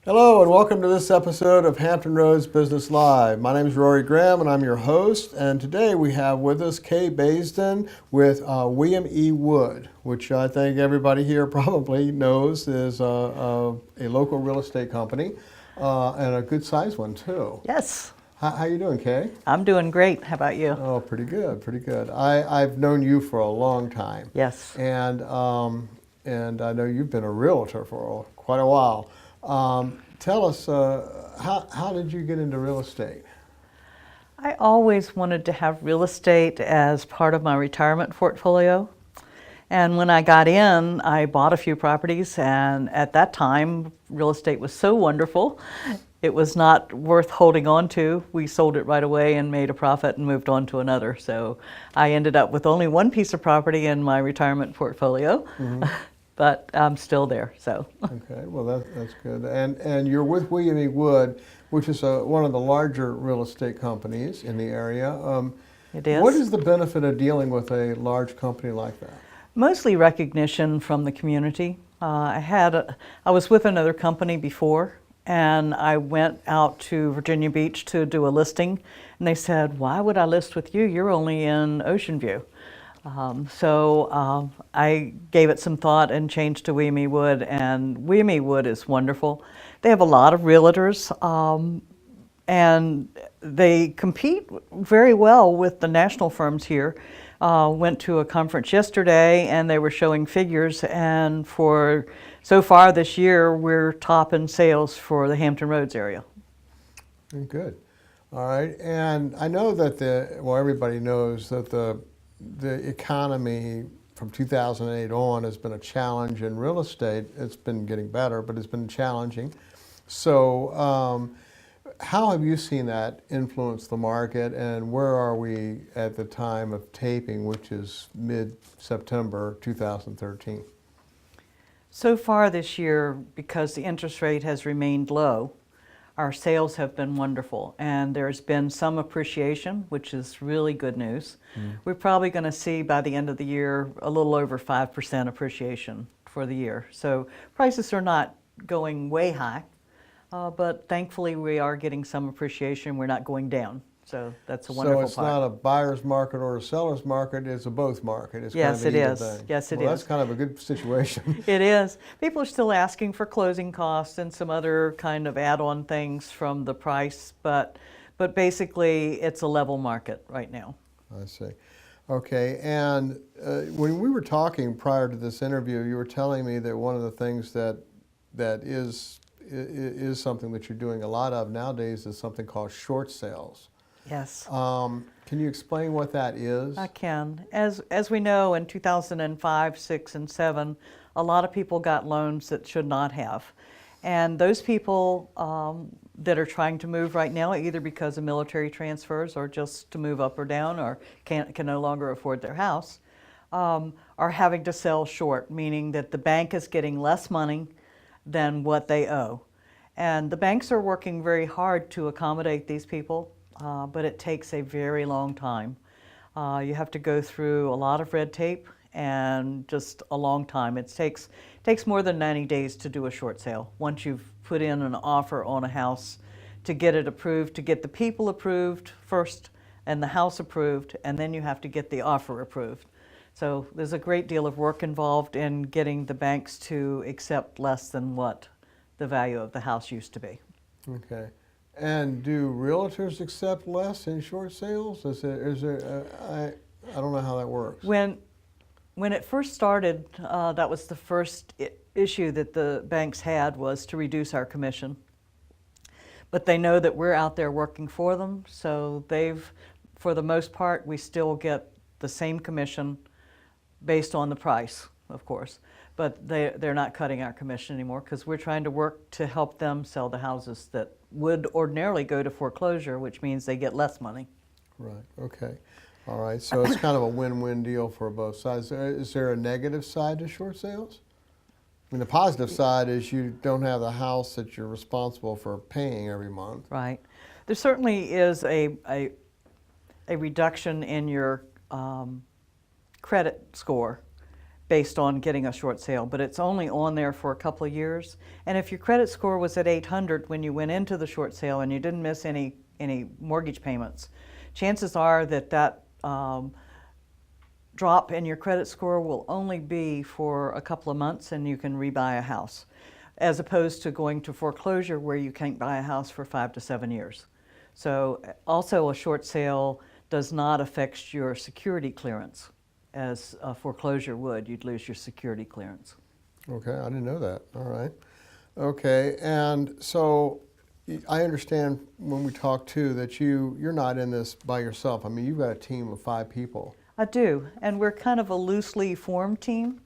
Hello and welcome to this episode of Hampton Roads Business Live. My name is Rory Graham and I'm your host. And today we have with us Kay Basden with William E. Wood, which I think everybody here probably knows is a local real estate company and a good sized one too. Yes, How you doing, Kay? I'm doing great. How about you? Oh, pretty good, pretty good. I've known you for a long time. Yes. And I know you've been a realtor for quite a while. Tell us, how did you get into real estate? I always wanted to have real estate as part of my retirement portfolio. And when I got in, I bought a few properties, and at that time, real estate was so wonderful, it was not worth holding on to. We sold it right away and made a profit and moved on to another. So I ended up with only one piece of property in my retirement portfolio. Mm-hmm. But I'm still there, so. Okay, well that's good. And you're with William E. Wood, which is one of the larger real estate companies in the area. It is. What is the benefit of dealing with a large company like that? Mostly recognition from the community. I was with another company before, and I went out to Virginia Beach to do a listing, and they said, "Why would I list with you? You're only in Ocean View." So I gave it some thought and changed to William E. Wood, and William E. Wood is wonderful. They have a lot of realtors, and they compete very well with the national firms here. Went to a conference yesterday, and they were showing figures, and for so far this year, we're top in sales for the Hampton Roads area. Good. All right, and I know that everybody knows that the economy from 2008 on has been a challenge in real estate. It's been getting better, but it's been challenging. So how have you seen that influence the market, and where are we at the time of taping, which is mid-September 2013? So far this year, because the interest rate has remained low, our sales have been wonderful, and there's been some appreciation, which is really good news. We're probably going to see by the end of the year a little over 5% appreciation for the year. So prices are not going way high, but thankfully we are getting some appreciation. We're not going down. So that's a wonderful part. So it's not a buyer's market or a seller's market, it's a both market. It's yes, kind of it is. thing. Yes, it well, is. That's kind of a good situation. It is. People are still asking for closing costs and some other kind of add-on things from the price, but basically it's a level market right now. I see. Okay, and when we were talking prior to this interview, you were telling me that one of the things that is something that you're doing a lot of nowadays is something called short sales. Yes. Can you explain what that is? I can. As we know, in 2005, 6, and 7, a lot of people got loans that should not have. And those people that are trying to move right now, either because of military transfers or just to move up or down or can no longer afford their house, are having to sell short, meaning that the bank is getting less money than what they owe. And the banks are working very hard to accommodate these people. But it takes a very long time. You have to go through a lot of red tape and just a long time. It takes more than 90 days to do a short sale. Once you've put in an offer on a house, to get it approved, to get the people approved first and the house approved, and then you have to get the offer approved. So there's a great deal of work involved in getting the banks to accept less than what the value of the house used to be. Okay. And do realtors accept less in short sales? I don't know how that works. When it first started, that was the first issue that the banks had, was to reduce our commission. But they know that we're out there working for them, so for the most part, we still get the same commission based on the price, of course. But they're not cutting our commission anymore because we're trying to work to help them sell the houses that would ordinarily go to foreclosure, which means they get less money. Right, okay. All right, so it's kind of a win-win deal for both sides. Is there a negative side to short sales? I mean, the positive side is you don't have the house that you're responsible for paying every month. Right. There certainly is a reduction in your credit score, based on getting a short sale, but it's only on there for a couple of years. And if your credit score was at 800 when you went into the short sale and you didn't miss any mortgage payments, chances are that drop in your credit score will only be for a couple of months and you can rebuy a house, as opposed to going to foreclosure where you can't buy a house for 5 to 7 years. So also a short sale does not affect your security clearance as a foreclosure would. You'd lose your security clearance. Okay, I didn't know that. All right. Okay, and so I understand when we talk too that you're not in this by yourself. I mean, you've got a team of 5 people. I do, and we're kind of a loosely formed team.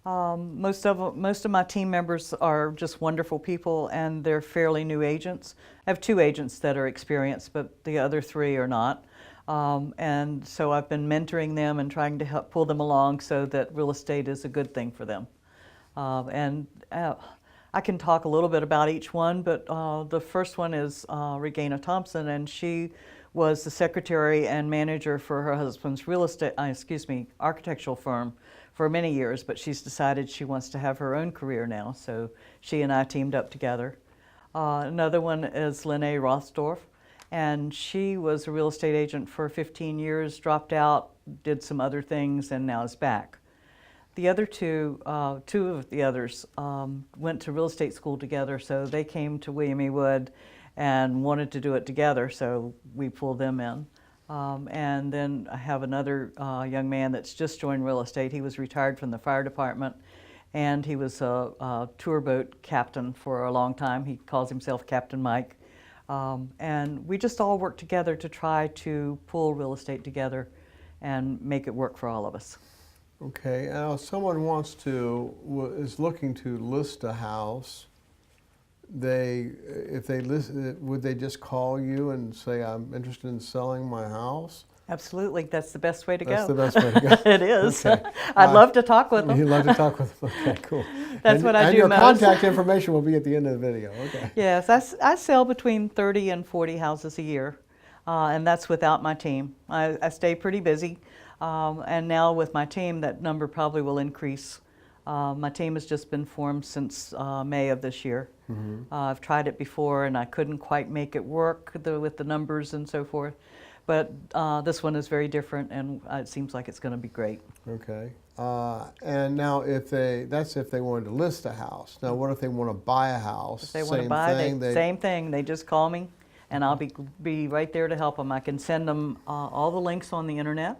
Most of my team members are just wonderful people, and they're fairly new agents. I have 2 agents that are experienced, but the other 3 are not. And so I've been mentoring them and trying to help pull them along so that real estate is a good thing for them. I can talk a little bit about each one, but the first one is Regina Thompson, and she was the secretary and manager for her husband's architectural firm for many years, but she's decided she wants to have her own career now, so she and I teamed up together. Another one is Lene Rothdorf, and she was a real estate agent for 15 years, dropped out, did some other things, and now is back. The other two of the others went to real estate school together, so they came to William E. Wood and wanted to do it together, so we pulled them in. And then I have another young man that's just joined real estate. He was retired from the fire department, and he was a tour boat captain for a long time. He calls himself Captain Mike. And we just all work together to try to pull real estate together and make it work for all of us. Okay, now if someone is looking to list a house, if they list, would they just call you and say, I'm interested in selling my house? Absolutely, that's the best way to go. That's the best way to go. It is. Okay. I'd love to talk with them. You'd love to talk with them. Okay, cool. That's what I do And your most. contact information will be at the end of the video. Okay. Yes, I sell between 30 and 40 houses a year, and that's without my team. I stay pretty busy, and now with my team, that number probably will increase. My team has just been formed since May of this year. Mm-hmm. I've tried it before, and I couldn't quite make it work with the numbers and so forth. But this one is very different, and it seems like it's going to be great. Okay. And now, that's if they wanted to list a house. Now, what if they want to buy a house? If they want to buy, same thing. They just call me, and I'll be right there to help them. I can send them all the links on the internet,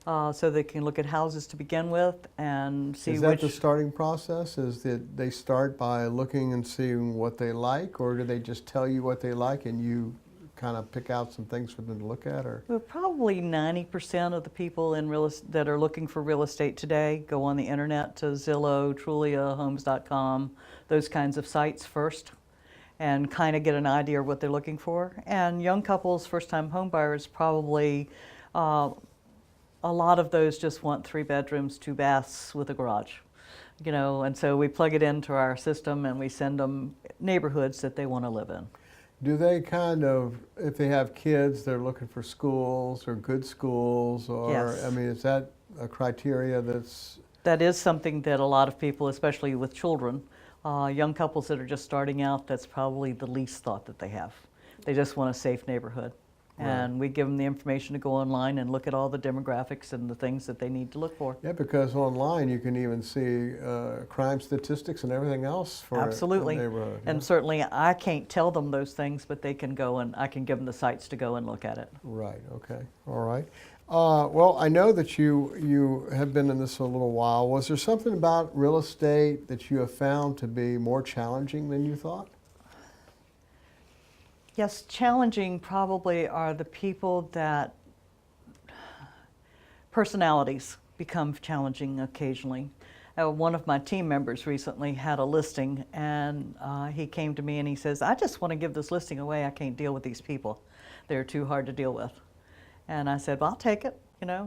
so they can look at houses to begin with and see which. Is that the starting process? Is that they start by looking and seeing what they like, or do they just tell you what they like and you kind of pick out some things for them to look at? Or well, probably 90% of the people that are looking for real estate today go on the internet to Zillow, Trulia, Homes.com, those kinds of sites first, and kind of get an idea of what they're looking for. And young couples, first-time home buyers, probably a lot of those just want 3 bedrooms, 2 baths with a garage, and so we plug it into our system and we send them neighborhoods that they want to live in. do they if they have kids, they're looking for schools or good schools, or Yes. I mean, is that a criteria That is something that a lot of people, especially with children, young couples that are just starting out, that's probably the least thought that they have. They just want a safe neighborhood. Right. And we give them the information to go online and look at all the demographics and the things that they need to look for. Yeah, because online you can even see crime statistics and everything else for Absolutely. a neighborhood. And yeah. certainly I can't tell them those things, but they can go and I can give them the sites to go and look at it. Right, okay, all right. Well, I know that you have been in this for a little while. Was there something about real estate that you have found to be more challenging than you thought? Yes, challenging probably are the people that personalities become challenging occasionally. One of my team members recently had a listing, and he came to me and he says, I just want to give this listing away. I can't deal with these people. They're too hard to deal with. And I said, well, I'll take it,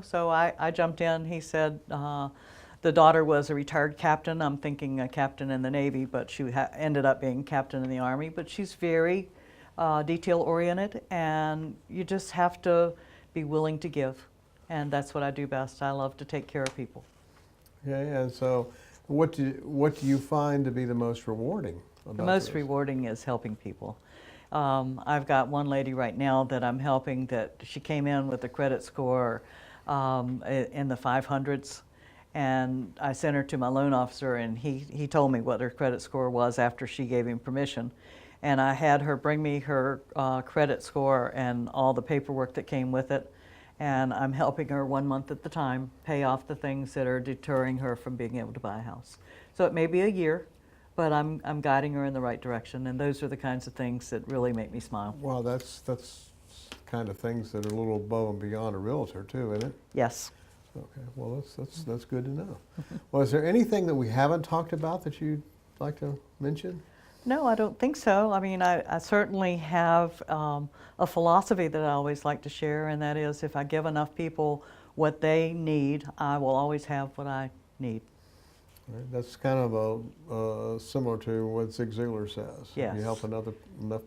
So I jumped in. He said the daughter was a retired captain. I'm thinking a captain in the Navy, but she ended up being captain in the Army. But she's very detail-oriented, and you just have to be willing to give. And that's what I do best. I love to take care of people. Okay, and so what do you find to be the most rewarding about The most this? rewarding is helping people. I've got one lady right now that I'm helping that she came in with a credit score in the 500s, and I sent her to my loan officer, and he told me what her credit score was after she gave him permission. And I had her bring me her credit score and all the paperwork that came with it, and I'm helping her 1 month at the time pay off the things that are deterring her from being able to buy a house. So it may be a year, but I'm guiding her in the right direction, and those are the kinds of things that really make me smile. Well, that's kind of things that are a little above and beyond a realtor too, isn't it? Yes. Okay, well, that's good to know. Well, is there anything that we haven't talked about that you'd like to mention? No, I don't think so. I mean, I certainly have a philosophy that I always like to share, and that is if I give enough people what they need, I will always have what I need. Right, that's kind of similar to what Zig Ziglar says. If Yes. you help enough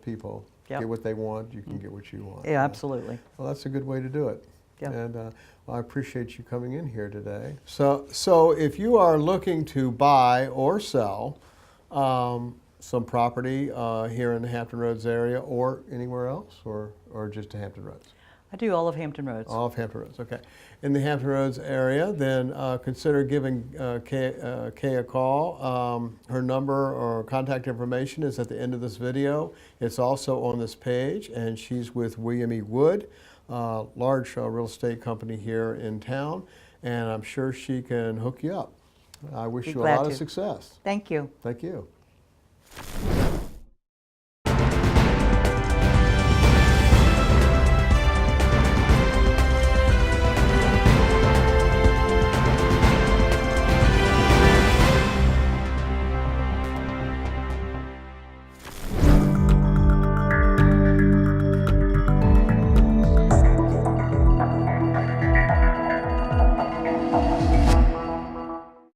people Yep. get what they want, you can get what you want. Yeah, absolutely. Well, that's a good way to do it. Yeah. And well, I appreciate you coming in here today. So if you are looking to buy or sell some property here in the Hampton Roads area or anywhere else, or just the Hampton Roads? I do all of Hampton Roads. All of Hampton Roads, okay. In the Hampton Roads area, then consider giving Kay a call. Her number or contact information is at the end of this video. It's also on this page, and she's with William E. Wood, large real estate company here in town, and I'm sure she can hook you up. I wish Be you a glad lot of to. success. Thank you. Thank you.